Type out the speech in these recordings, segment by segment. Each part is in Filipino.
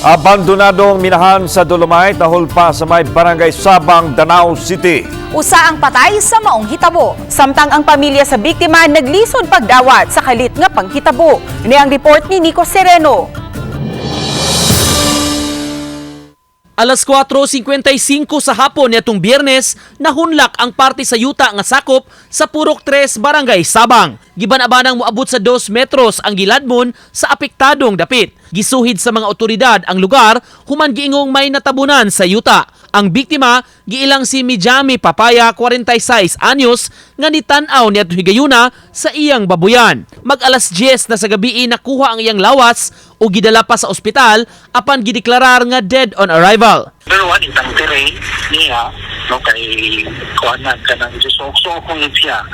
Abandonadong minahan sa Dolomite dahol pa sa may Barangay Sabang, Danao City. Usa ang patay sa maong hitabo. Samtang ang pamilya sa biktima naglisod pagdawat sa kalit nga panghitabo. Ini ang report ni Nico Sereno. Alas 4:55 sa hapon nitong Biyernes, nahunlak ang parte sa yuta nga sakop sa Purok 3 Barangay Sabang. Giban-abanang moabot sa 2 metros ang giladmon sa apektadong dapit. Gisuhid sa mga otoridad ang lugar human giingong may natabunan sa yuta. Ang biktima giilang si Mijami Papaya, 46 anyos, nga nitan-aw niadto higayuna sa iyang babuyan. Mag-alas 10 na sa gabi nakuha ang iyang lawas o gidala pa sa ospital apan gideklarar nga dead on arrival. Pero wala itang tiray niya, no, kay kuhanan ka ng so kung siya.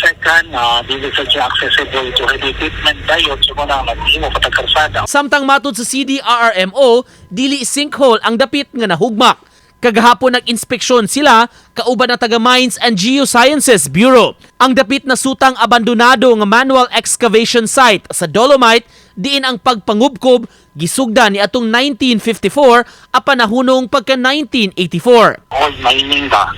Second, dili sa siya accessible to heavy equipment dayon so kung na maghimo patagkarsada. Samtang matud sa CDRRMO, dili sinkhole ang dapit nga nahugmak. Kagahapon nag-inspeksyon sila kauban ng taga Mines and Geosciences Bureau. Ang dapit na sutang abandonado nga manual excavation site sa Dolomite diin ang pagpangubkob gisugda ni atong 1954 apan nahunong pagka 1984. Old mining ba?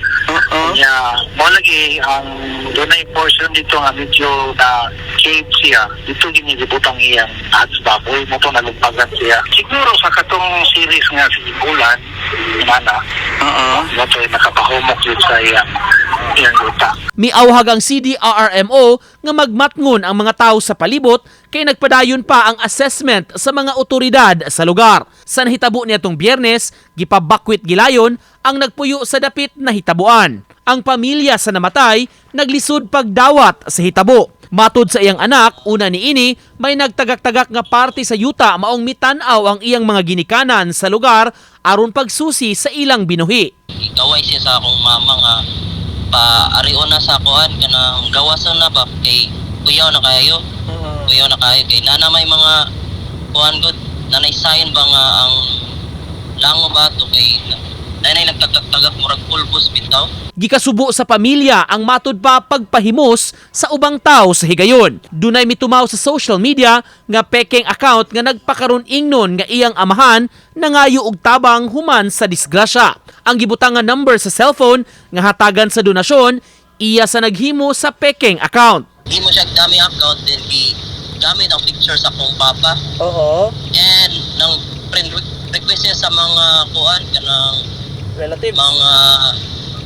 Yeah, mo lagi ang dunay portion dito nga medyo na cave siya. Dito ginigibutang iyang hats baboy mo to nalugpagan siya. Siguro sa katong series nga si Bulan, inana. Mo to nakapahumok yun sa iyang luta. Miawhag ang CDRRMO nga magmatngon ang mga tao sa palibot kay nagpadayon pa ang assessment sa mga otoridad sa lugar. Sa nahitabo nitong Biyernes, gipabakwit gilayon ang nagpuyo sa dapit na hitabuan. Ang pamilya sa namatay naglisod pagdawat sa hitabo. Matod sa iyang anak, una niini, may nagtagak-tagak nga parte sa yuta maong mitanaw ang iyang mga ginikanan sa lugar aron pagsusi sa ilang binuhi. Gaway siya sa akong mama nga paarion na sa kuan kanang gawasan na ba kay kuyaw na kayo. Kuyaw na kayo kay nana may mga kuan good nanay sayon ba nga ang lango ba to kay nanay nagtagak-tagak murag pulbos bitaw. Gikasubo sa pamilya ang matud pa pagpahimos sa ubang tao sa higayon. Dunay mitumaw sa social media nga pekeng account nga nagpakaron ingnon nga iyang amahan nangayo og tabang human sa disgrasya. Ang gibutang nga number sa cellphone nga hatagan sa donasyon iya sa naghimo sa pekeng account. Di mo siya dami account din gamit ang picture sa akong papa. And nang friend request niya sa mga kuan kanang Relatives. mga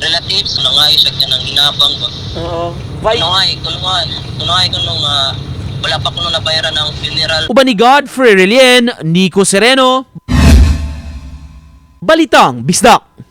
relatives nangayo siya kanang hinabang ba. Kunuhay ko nung wala pa ko nung nabayaran ng funeral. Uban ni Godfrey Relien, Nico Sereno, Balitang Bisdak.